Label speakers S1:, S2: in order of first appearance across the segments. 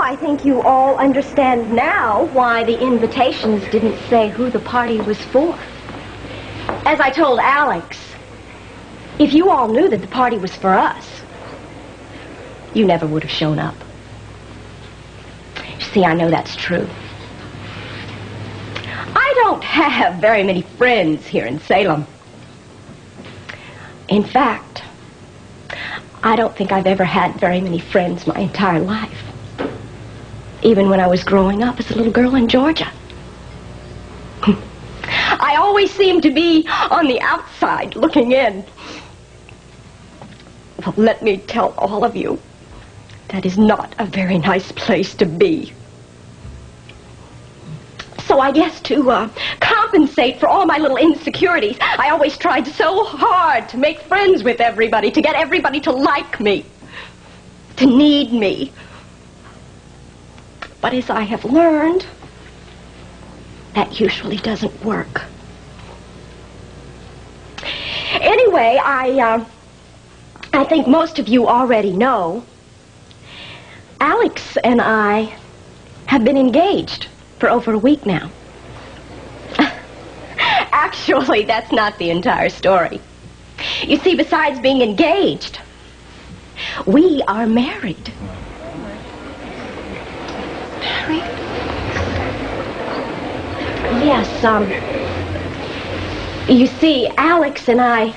S1: I think you all understand now why the invitations didn't say who the party was for. As I told Alex, if you all knew that the party was for us, you never would have shown up. You see, I know that's true. I don't have very many friends here in Salem. In fact, I don't think I've ever had very many friends my entire life. Even when I was growing up as a little girl in Georgia. I always seemed to be on the outside looking in. Well, let me tell all of you, that is not a very nice place to be. So I guess to compensate for all my little insecurities, I always tried so hard to make friends with everybody, to get everybody to like me, to need me. But as I have learned, that usually doesn't work. Anyway, I think most of you already know, Alex and I have been engaged for over a week now. Actually, that's not the entire story. You see, besides being engaged, we are married. Married? Yes, you see, Alex and I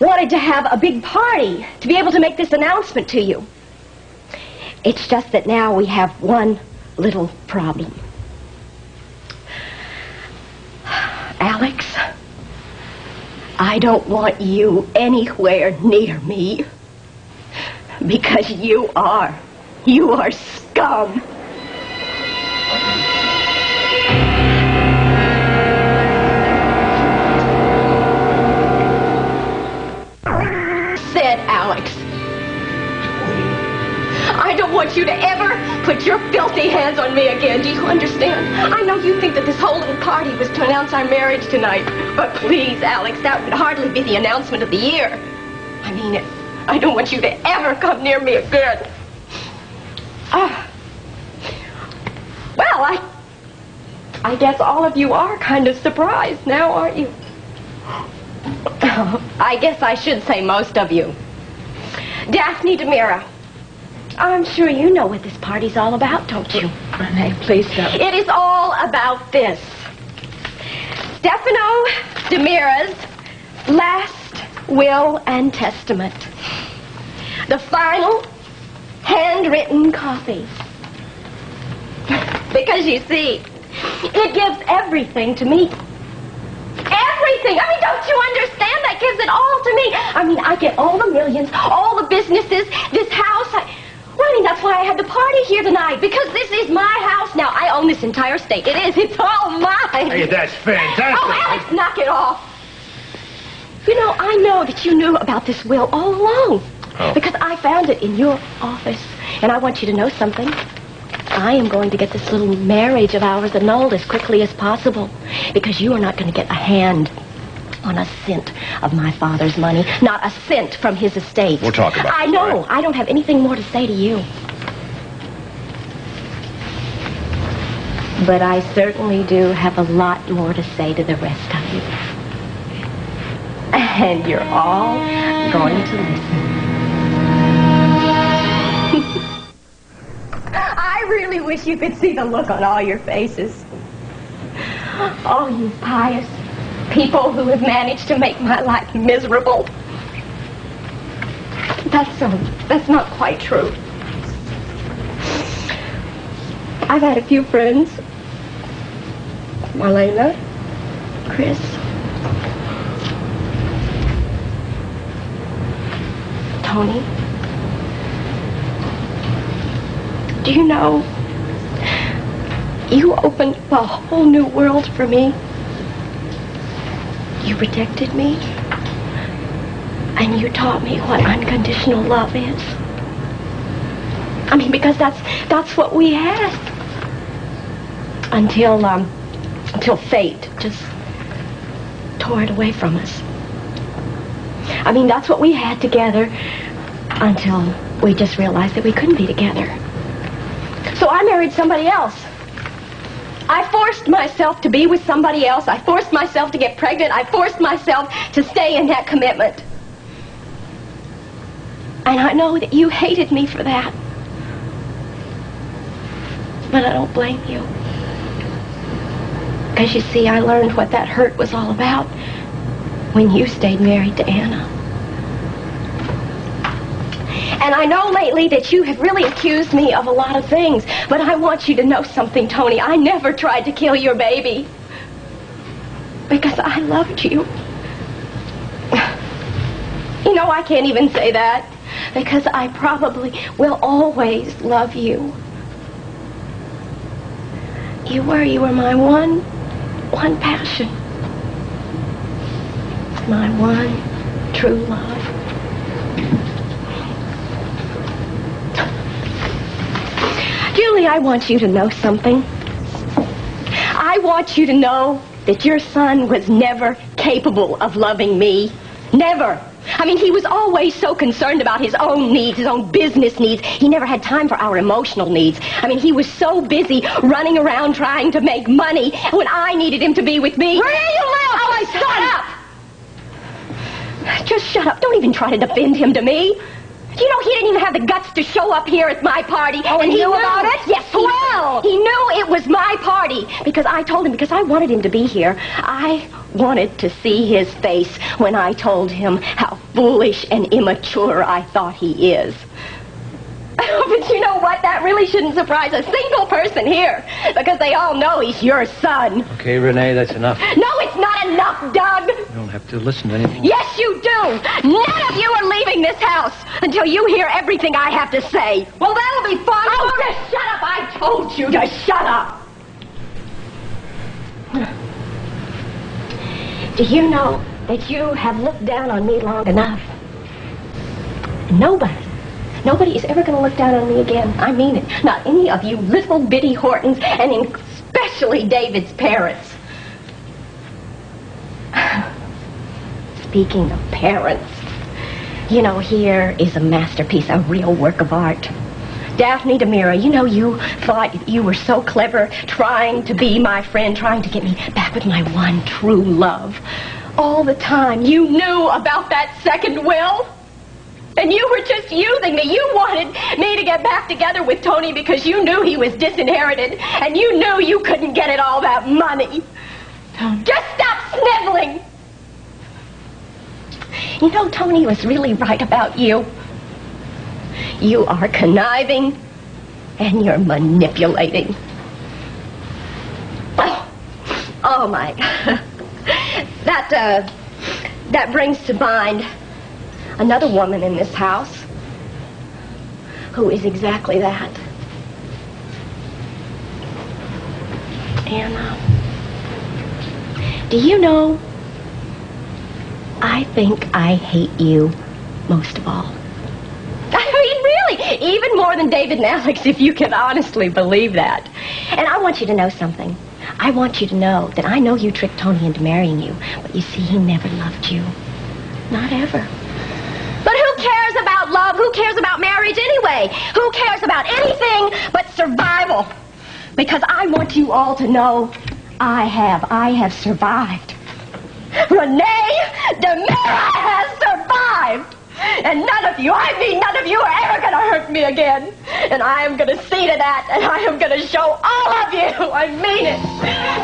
S1: wanted to have a big party to be able to make this announcement to you. It's just that now we have one little problem. Alex, I don't want you anywhere near me because you are scum. Said Alex. I don't want you to ever put your filthy hands on me again. Do you understand? I know you think that this whole little party was to announce our marriage tonight. But please, Alex, that would hardly be the announcement of the year. I mean it. I don't want you to ever come near me again. Well, I guess all of you are kind of surprised now, aren't you? I guess I should say most of you. Daphne DiMera. I'm sure you know what this party's all about, don't you?
S2: Renee, please don't.
S1: It is all about this. Stefano DiMera's last will and testament. The final handwritten copy. Because you see, it gives everything to me. Everything. I mean, don't you understand? That gives it all to me. I mean, I get all the millions, all the businesses, this house. Well, I mean, that's why I had the party here tonight, because this is my house now. I own this entire state. It is. It's all mine.
S3: Hey, that's fantastic.
S1: Oh, Alex, knock it off. You know, I know that you knew about this will all along.
S3: Oh.
S1: Because I found it in your office. And I want you to know something. I am going to get this little marriage of ours annulled as quickly as possible. Because you are not going to get a hand on a cent of my father's money. Not a cent from his estate.
S3: We'll talk about it.
S1: I know. I don't have anything more to say to you. But I certainly do have a lot more to say to the rest of you. And you're all going to listen. I really wish you could see the look on all your faces. All you pious people who have managed to make my life miserable. That's not quite true. I've had a few friends. Marlena, Chris, Tony. Do you know, you opened a whole new world for me. You protected me, and you taught me what unconditional love is. I mean, because that's what we had until fate just tore it away from us. I mean, that's what we had together until we just realized that we couldn't be together. So I married somebody else. I forced myself to be with somebody else. I forced myself to get pregnant. I forced myself to stay in that commitment. And I know that you hated me for that. But I don't blame you. Because you see, I learned what that hurt was all about when you stayed married to Anna. And I know lately that you have really accused me of a lot of things, but I want you to know something, Tony. I never tried to kill your baby. Because I loved you. You know, I can't even say that, because I probably will always love you. You were my one passion. My one true love. Julie, I want you to know something. I want you to know that your son was never capable of loving me. Never. I mean, he was always so concerned about his own needs, his own business needs. He never had time for our emotional needs. I mean, he was so busy running around trying to make money when I needed him to be with me.
S2: Renee, you little...
S1: Oh, shut up! Just shut up. Don't even try to defend him to me. You know, he didn't even have the guts to show up here at my party.
S2: Oh, and he knew about it?
S1: Yes,
S2: Well,
S1: he knew it was my party because I told him, because I wanted him to be here. I wanted to see his face when I told him how foolish and immature I thought he is. But you know what? That really shouldn't surprise a single person here because they all know he's your son.
S3: Okay, Renee, that's enough.
S1: No, it's not enough, Doug.
S3: You don't have to listen to anything.
S1: Yes, you do. None of you are leaving this house until you hear everything I have to say.
S2: well, that'll be fun.
S1: Oh, just shut up. I told you to shut up. Do you know that you have looked down on me long enough? Nobody is ever going to look down on me again. I mean it. Not any of you little bitty Hortons, and especially David's parents. Speaking of parents, you know, here is a masterpiece, a real work of art. Daphne DiMera, you know, you thought you were so clever trying to be my friend, trying to get me back with my one true love. All the time, you knew about that second will. And you were just using me. You wanted me to get back together with Tony because you knew he was disinherited. And you knew you couldn't get it all that money.
S2: Tony.
S1: Just stop sniveling. You know, Tony was really right about you. You are conniving and you're manipulating. Oh my. That brings to mind another woman in this house who is exactly that. Anna. Do you know, I think I hate you most of all. I mean, really, even more than David and Alex, if you can honestly believe that. And I want you to know something. I want you to know that I know you tricked Tony into marrying you, but you see, he never loved you. Not ever. But who cares about love? Who cares about marriage anyway? Who cares about anything but survival? Because I want you all to know I have survived. Renee DiMera has survived. And none of you, I mean none of you, are ever going to hurt me again. And I am going to see to that, and I am going to show all of you, I mean it.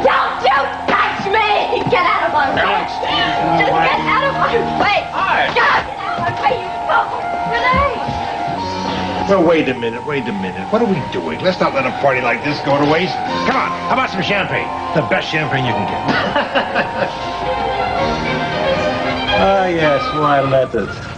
S1: Don't you touch me! Get out of my way. Just get out of my way. Get out of my way, you fool. Renee!
S4: Well, wait a minute. What are we doing? Let's not let a party like this go to waste. Come on, how about some champagne? The best champagne you can get.
S3: Ah, yes, my methods.